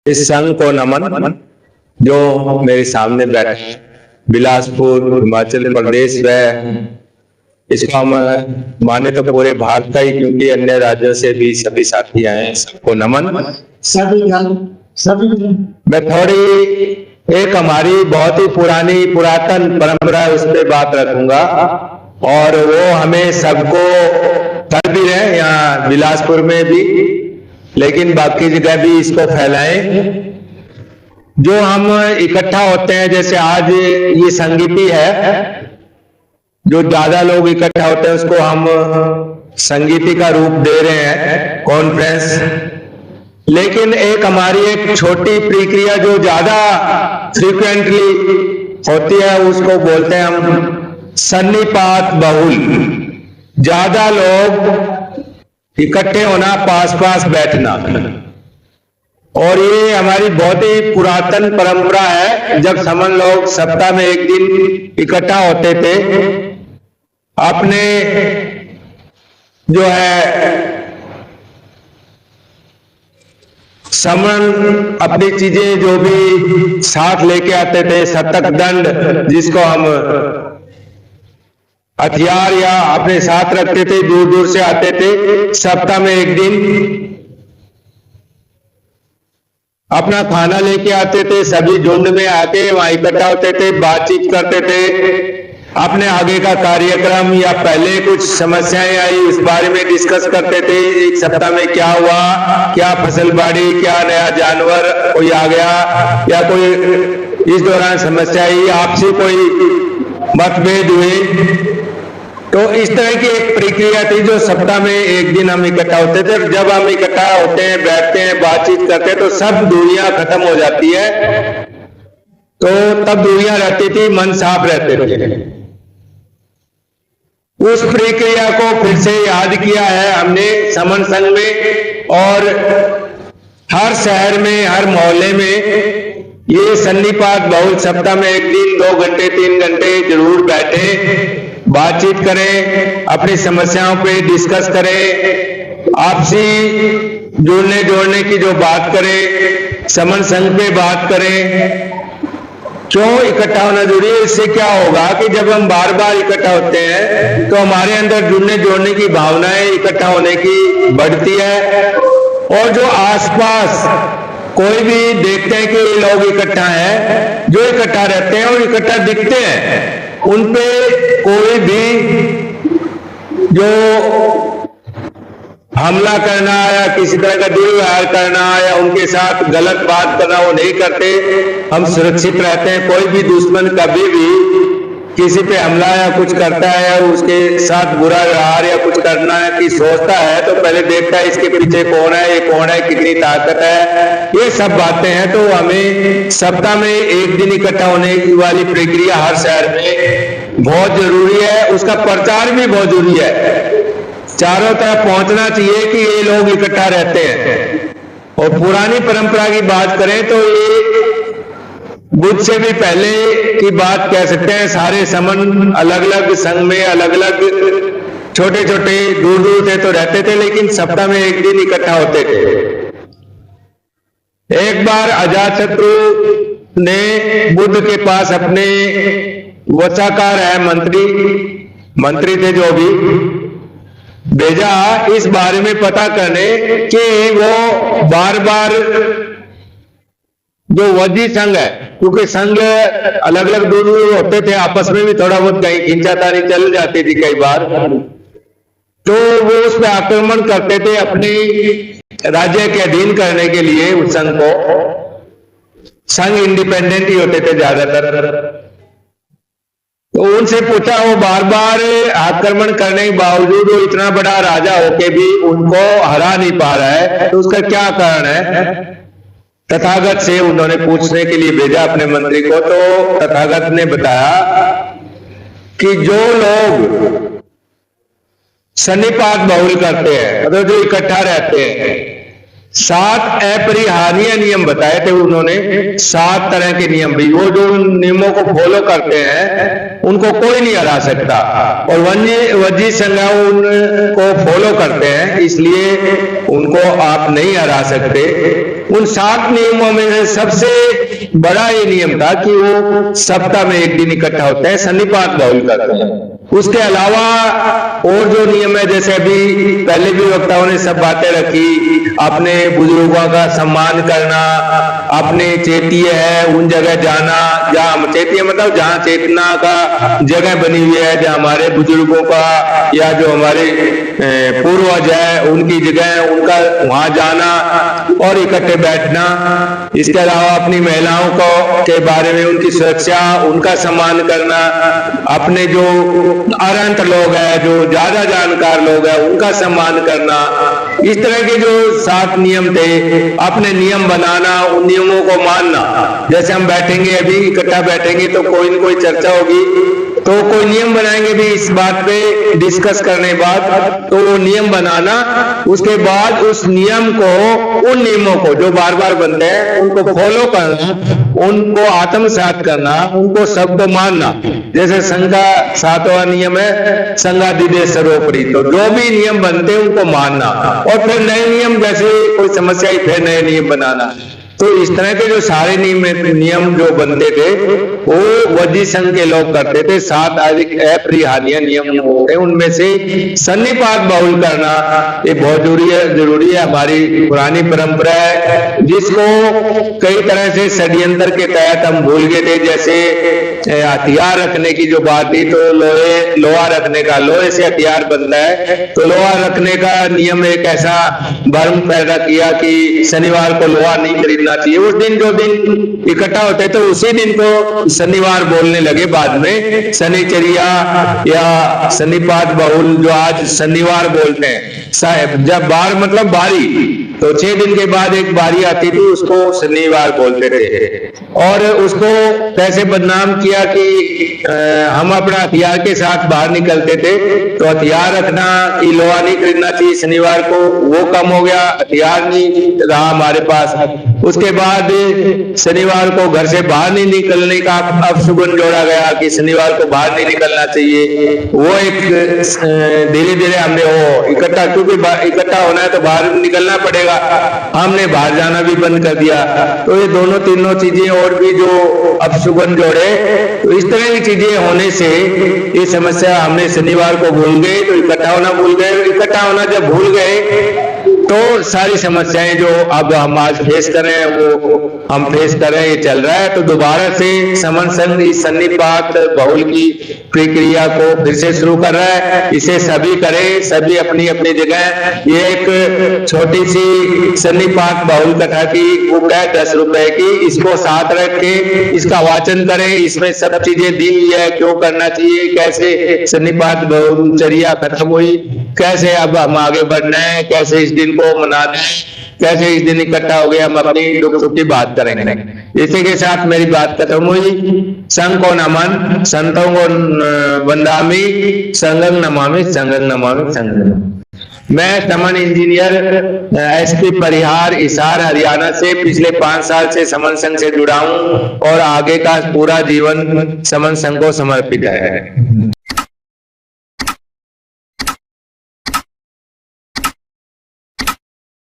इस संघ को नमन जो मेरे सामने बैठे बिलासपुर हिमाचल प्रदेश व इसको हम माने तो पूरे भारत का ही, क्योंकि अन्य राज्यों से भी सभी साथी आए, सबको नमन। सभी मैं थोड़ी एक हमारी बहुत ही पुरातन परंपरा है उस पर बात रखूंगा, और वो हमें सबको कर भी रहे यहाँ बिलासपुर में भी, लेकिन बाकी जगह भी इसको फैलाएं। जो हम इकट्ठा होते हैं, जैसे आज ये संगीति है, जो ज्यादा लोग इकट्ठा होते हैं उसको हम संगीति का रूप दे रहे हैं, कॉन्फ्रेंस। लेकिन एक हमारी एक छोटी प्रक्रिया जो ज्यादा फ्रीक्वेंटली होती है उसको बोलते हैं हम सन्निपात बहुल। ज्यादा लोग इकट्ठे होना, पास पास बैठना, और ये हमारी बहुत ही पुरातन परंपरा है। जब समन लोग सप्ताह में एक दिन इकट्ठा होते थे, अपने जो है समन अपनी चीजें जो भी साथ लेके आते थे, शतक दंड जिसको हम हथियार या अपने साथ रखते थे, दूर दूर से आते थे, सप्ताह में एक दिन अपना खाना लेके आते थे, सभी झुंड में आके वहां इकट्ठा होते थे, बातचीत करते थे, अपने आगे का कार्यक्रम या पहले कुछ समस्याएं आई उस बारे में डिस्कस करते थे। एक सप्ताह में क्या हुआ, क्या फसल बाड़ी, क्या नया जानवर कोई आ गया, या कोई इस दौरान समस्या आई, आपसी कोई मतभेद हुए। तो इस तरह की एक प्रक्रिया थी जो सप्ताह में एक दिन हम इकट्ठा होते थे। जब हम इकट्ठा होते हैं, बैठते हैं, बातचीत करते हैं, तो सब दूरियां खत्म हो जाती है। तो तब दूरियां रहती थी, मन साफ रहते थे। उस प्रक्रिया को फिर से याद किया है हमने समन संघ में, और हर शहर में, हर मोहल्ले में ये सन्निपात बहुल सप्ताह में एक दिन 2 घंटे 3 घंटे जरूर बैठे, बातचीत करें, अपनी समस्याओं पे डिस्कस करें, आपसी जुड़ने जोड़ने की जो बात करें, समन संघ पे बात करें। क्यों इकट्ठा होना जरूरी है? इससे क्या होगा कि जब हम बार बार इकट्ठा होते हैं तो हमारे अंदर जुड़ने जोड़ने की भावनाएं इकट्ठा होने की बढ़ती है, और जो आसपास कोई भी देखते हैं कि ये लोग इकट्ठा हैं, जो इकट्ठा रहते हैं और इकट्ठा दिखते हैं, उनपे कोई भी जो हमला करना या किसी तरह का दुर्व्यवहार करना या उनके साथ गलत बात करना वो नहीं करते। हम सुरक्षित रहते हैं। कोई भी दुश्मन कभी भी किसी पे हमला या कुछ करता है या उसके साथ बुरा व्यवहार या कुछ करना है कि सोचता है, तो पहले देखता है इसके पीछे कौन है, ये कौन है, कितनी ताकत है, ये सब बातें हैं। तो हमें सप्ताह में एक दिन इकट्ठा होने वाली प्रक्रिया हर शहर में बहुत जरूरी है। उसका प्रचार भी बहुत जरूरी है, चारों तरफ पहुंचना चाहिए कि ये लोग इकट्ठा रहते हैं। और पुरानी परंपरा की बात करें तो ये बुद्ध से भी पहले की बात कह सकते हैं। सारे समन अलग अलग संघ में अलग अलग छोटे छोटे दूर दूर थे तो रहते थे, लेकिन सप्ताह में एक दिन इकट्ठा होते थे। एक बार अजातशत्रु ने बुद्ध के पास अपने वसाकार है मंत्री थे जो भी, भेजा इस बारे में पता करने कि वो बार बार जो वजी संघ है, क्योंकि संघ अलग अलग दूर दूर होते थे, आपस में भी थोड़ा बहुत कहीं खींचातानी चल जाती थी कई बार, तो वो उस पर आक्रमण करते थे अपने राज्य के अधीन करने के लिए। उस संघ को, संघ इंडिपेंडेंट ही होते थे ज्यादातर। तो उनसे पूछा, वो बार बार आक्रमण करने के बावजूद वो इतना बड़ा राजा होके भी उनको हरा नहीं पा रहा है, तो उसका क्या कारण है? तथागत से उन्होंने पूछने के लिए भेजा अपने मंत्री को। तो तथागत ने बताया कि जो लोग सन्निपात बहुल करते हैं, मतलब जो इकट्ठा रहते हैं, 7 अपरिहार्य नियम बताए थे उन्होंने, 7 तरह के नियम भी। वो जो नियमों को फॉलो करते हैं उनको कोई नहीं हरा सकता, और वजी संघ उनको फॉलो करते हैं, इसलिए उनको आप नहीं हरा सकते। उन 7 नियमों में से सबसे बड़ा ये नियम था कि वो सप्ताह में एक दिन इकट्ठा होते हैं, सन्निपात बाउल करते हैं। उसके अलावा और जो नियम है, जैसे अभी पहले भी वक्ताओं ने सब बातें रखी, अपने बुजुर्गों का सम्मान करना, अपने चेतीय है उन जगह जाना जहाँ चेतीय मतलब जहाँ चेतना का जगह बनी हुई है, जहाँ हमारे बुजुर्गों का या जो हमारे पूर्वज है उनकी जगह, उनका वहां जाना और इकट्ठे बैठना। इसके अलावा अपनी महिलाओं को के बारे में उनकी सुरक्षा, उनका सम्मान करना, अपने जो अरंत लोग हैं, जो ज्यादा जानकार लोग हैं, उनका सम्मान करना। इस तरह के जो 7 नियम थे, अपने नियम बनाना, उन नियमों को मानना। जैसे हम बैठेंगे, अभी इकट्ठा बैठेंगे तो कोई न कोई चर्चा होगी, तो कोई नियम बनाएंगे भी इस बात पे डिस्कस करने बाद, तो वो नियम बनाना, उसके बाद उस नियम को, उन नियमों को जो बार बार बनते हैं उनको फॉलो करना, उनको आत्मसात करना, उनको सबको मानना। जैसे संघ का 7वां नियम है संघादिदे सर्वोपरि, तो जो भी नियम बनते हैं उनको मानना और फिर नए नियम, जैसे कोई समस्या ही फिर नए नियम बनाना। तो इस तरह के जो सारे नियम जो बनते थे वो वजी संघ के लोग करते थे। 7 अपरिहार्य नियम होते हैं, उनमें से सन्निपात बाउल करना ये बहुत जरूरी है। हमारी पुरानी परंपरा है जिसको कई तरह से षड्यंत्र के तहत हम भूल गए थे। जैसे हथियार रखने की जो बात थी, तो लोहा रखने का, लोहे से हथियार बनता है, तो लोहा रखने का नियम एक ऐसा भ्रम पैदा किया कि शनिवार को लोहा नहीं खरीदना चाहिए। उस दिन जो दिन इकट्ठा होते तो उसी दिन को शनिवार बोलने लगे, बाद में शनिचर्या या सन्निपात बाउल जो आज शनिवार बोलते हैं। साहब जब बार मतलब बारी, तो 6 दिन के बाद एक बारी आती थी, उसको शनिवार बोलते थे। और उसको कैसे बदनाम किया कि हम अपना हथियार के साथ बाहर निकलते थे, तो हथियार रखना कि लोहा नहीं खरीदना चाहिए शनिवार को, वो कम हो गया, हथियार नहीं रहा हमारे पास। उसके बाद शनिवार को घर से बाहर नहीं निकलने का अपशगुन जोड़ा गया कि शनिवार को बाहर नहीं निकलना चाहिए। वो एक धीरे धीरे हमने वो इकट्ठा, क्योंकि इकट्ठा होना है तो बाहर निकलना पड़ेगा, हमने बाहर जाना भी बंद कर दिया। तो ये दोनों तीनों चीजें और भी जो अपशगुन जोड़े, तो इस तरह की चीजें होने से ये समस्या, हमने शनिवार को भूल गए तो इकट्ठा होना भूल गए, इकट्ठा होना जब भूल गए तो सारी समस्याएं जो अब हम आज फेस कर रहे हैं वो हम फेस कर रहे हैं, ये चल रहा है। तो दोबारा से समन संघ इस सन्निपात बाउल की प्रक्रिया को फिर से शुरू कर रहा है। इसे सभी करें, सभी अपनी अपनी जगह। ये एक छोटी सी सन्निपात बाउल कथा की बुक है 10 रुपए की, इसको साथ रख के इसका वाचन करें। इसमें सब चीजें दी हुई है, क्यों करना चाहिए, कैसे सन्निपात बाउलचर्या खत्म हुई, कैसे अब हम आगे बढ़ना है, कैसे इस दिन को मनाना है, कैसे इस दिन इकट्ठा हो गए, हम अपनी दुख सुख की बात करेंगे। इसी के साथ मेरी बात खत्म हुई। संघ को नमन, संतों को वंदामि, संघं नमामि, संघं नमामि, संघं। मैं समन इंजीनियर एसपी परिहार हिसार हरियाणा से पिछले 5 साल से समन संघ से जुड़ा हूं और आगे का पूरा जीवन समन संघ को समर्पित है।